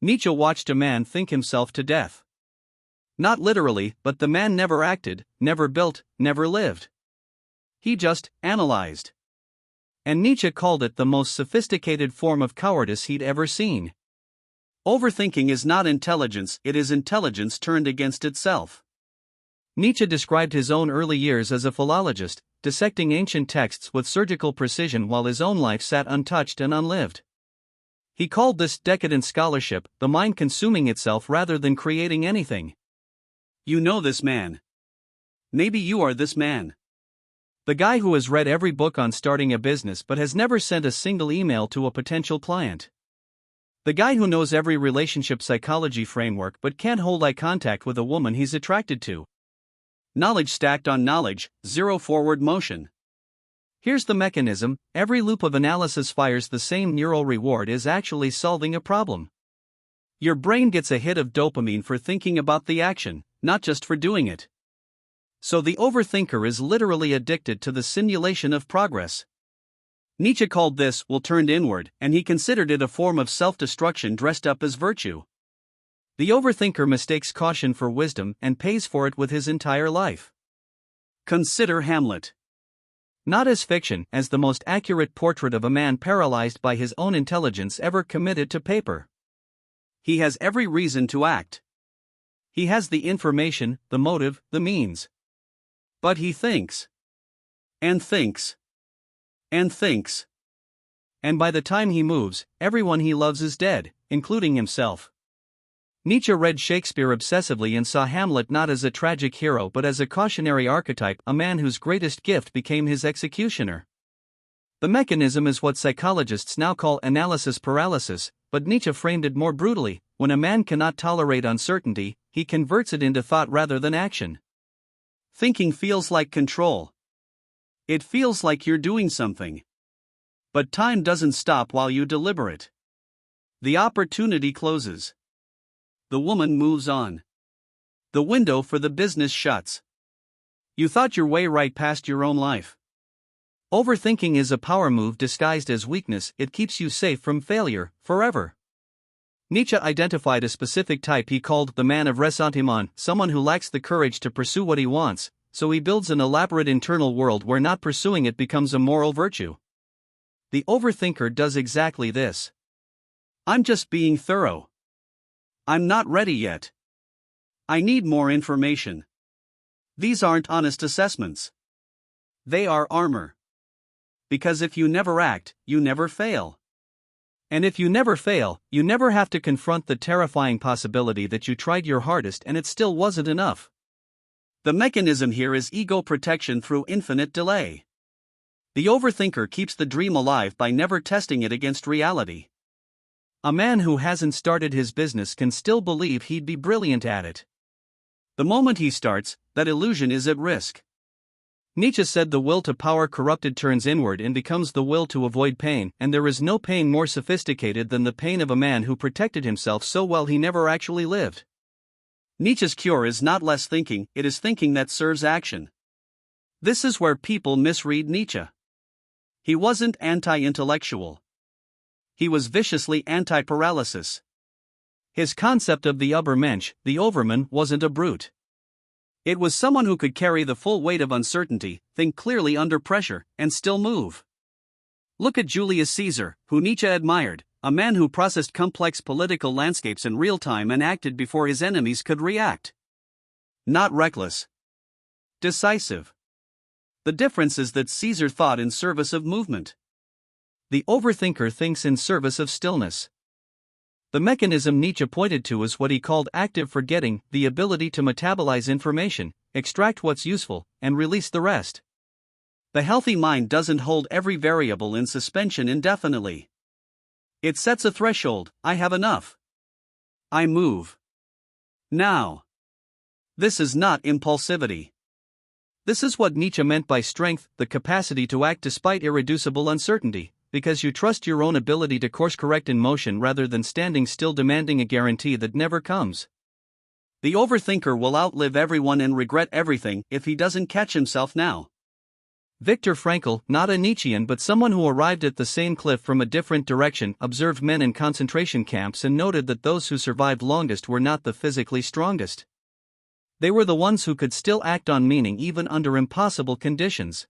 Nietzsche watched a man think himself to death. Not literally, but the man never acted, never built, never lived. He just analyzed. And Nietzsche called it the most sophisticated form of cowardice he'd ever seen. Overthinking is not intelligence, it is intelligence turned against itself. Nietzsche described his own early years as a philologist, dissecting ancient texts with surgical precision while his own life sat untouched and unlived. He called this decadent scholarship, the mind consuming itself rather than creating anything. You know this man. Maybe you are this man. The guy who has read every book on starting a business but has never sent a single email to a potential client. The guy who knows every relationship psychology framework but can't hold eye contact with a woman he's attracted to. Knowledge stacked on knowledge, zero forward motion. Here's the mechanism: every loop of analysis fires the same neural reward as actually solving a problem. Your brain gets a hit of dopamine for thinking about the action, not just for doing it. So the overthinker is literally addicted to the simulation of progress. Nietzsche called this will turned inward, and he considered it a form of self-destruction dressed up as virtue. The overthinker mistakes caution for wisdom and pays for it with his entire life. Consider Hamlet. Not as fiction, as the most accurate portrait of a man paralyzed by his own intelligence ever committed to paper. He has every reason to act. He has the information, the motive, the means. But he thinks. And thinks. And thinks. And by the time he moves, everyone he loves is dead, including himself. Nietzsche read Shakespeare obsessively and saw Hamlet not as a tragic hero but as a cautionary archetype, a man whose greatest gift became his executioner. The mechanism is what psychologists now call analysis paralysis, but Nietzsche framed it more brutally: when a man cannot tolerate uncertainty, he converts it into thought rather than action. Thinking feels like control. It feels like you're doing something. But time doesn't stop while you deliberate. The opportunity closes. The woman moves on. The window for the business shuts. You thought your way right past your own life. Overthinking is a power move disguised as weakness. It keeps you safe from failure, forever. Nietzsche identified a specific type he called the man of ressentiment, someone who lacks the courage to pursue what he wants, so he builds an elaborate internal world where not pursuing it becomes a moral virtue. The overthinker does exactly this. I'm just being thorough. I'm not ready yet. I need more information. These aren't honest assessments. They are armor. Because if you never act, you never fail. And if you never fail, you never have to confront the terrifying possibility that you tried your hardest and it still wasn't enough. The mechanism here is ego protection through infinite delay. The overthinker keeps the dream alive by never testing it against reality. A man who hasn't started his business can still believe he'd be brilliant at it. The moment he starts, that illusion is at risk. Nietzsche said the will to power corrupted turns inward and becomes the will to avoid pain, and there is no pain more sophisticated than the pain of a man who protected himself so well he never actually lived. Nietzsche's cure is not less thinking, it is thinking that serves action. This is where people misread Nietzsche. He wasn't anti-intellectual. He was viciously anti-paralysis. His concept of the Übermensch, the Overman, wasn't a brute. It was someone who could carry the full weight of uncertainty, think clearly under pressure, and still move. Look at Julius Caesar, who Nietzsche admired, a man who processed complex political landscapes in real time and acted before his enemies could react. Not reckless. Decisive. The difference is that Caesar thought in service of movement. The overthinker thinks in service of stillness. The mechanism Nietzsche pointed to is what he called active forgetting, the ability to metabolize information, extract what's useful, and release the rest. The healthy mind doesn't hold every variable in suspension indefinitely. It sets a threshold: I have enough. I move. Now. This is not impulsivity. This is what Nietzsche meant by strength, the capacity to act despite irreducible uncertainty, because you trust your own ability to course correct in motion rather than standing still demanding a guarantee that never comes. The overthinker will outlive everyone and regret everything if he doesn't catch himself now. Viktor Frankl, not a Nietzschean but someone who arrived at the same cliff from a different direction, observed men in concentration camps and noted that those who survived longest were not the physically strongest. They were the ones who could still act on meaning even under impossible conditions.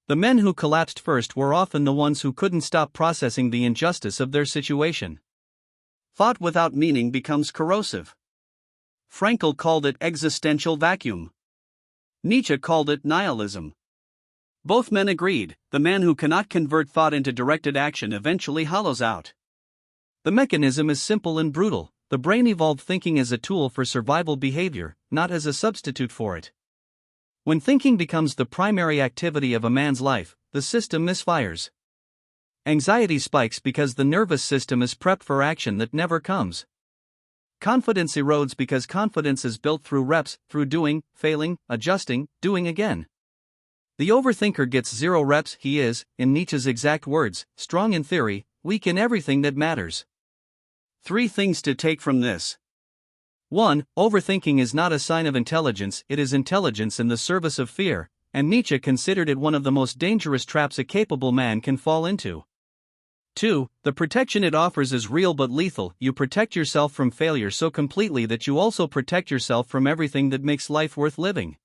The men who collapsed first were often the ones who couldn't stop processing the injustice of their situation. Thought without meaning becomes corrosive. Frankl called it existential vacuum. Nietzsche called it nihilism. Both men agreed, the man who cannot convert thought into directed action eventually hollows out. The mechanism is simple and brutal. The brain evolved thinking as a tool for survival behavior, not as a substitute for it. When thinking becomes the primary activity of a man's life, the system misfires. Anxiety spikes because the nervous system is prepped for action that never comes. Confidence erodes because confidence is built through reps, through doing, failing, adjusting, doing again. The overthinker gets 0 reps. He is, in Nietzsche's exact words, strong in theory, weak in everything that matters. 3 things to take from this. 1. Overthinking is not a sign of intelligence, it is intelligence in the service of fear, and Nietzsche considered it one of the most dangerous traps a capable man can fall into. 2. The protection it offers is real but lethal. You protect yourself from failure so completely that you also protect yourself from everything that makes life worth living.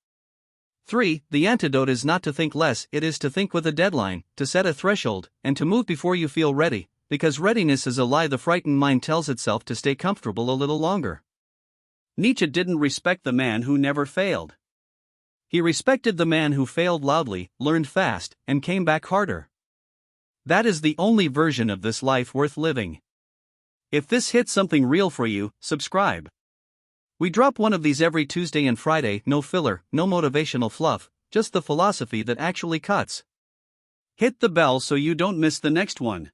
3. The antidote is not to think less, it is to think with a deadline, to set a threshold, and to move before you feel ready, because readiness is a lie the frightened mind tells itself to stay comfortable a little longer. Nietzsche didn't respect the man who never failed. He respected the man who failed loudly, learned fast, and came back harder. That is the only version of this life worth living. If this hits something real for you, subscribe. We drop one of these every Tuesday and Friday, no filler, no motivational fluff, just the philosophy that actually cuts. Hit the bell so you don't miss the next one.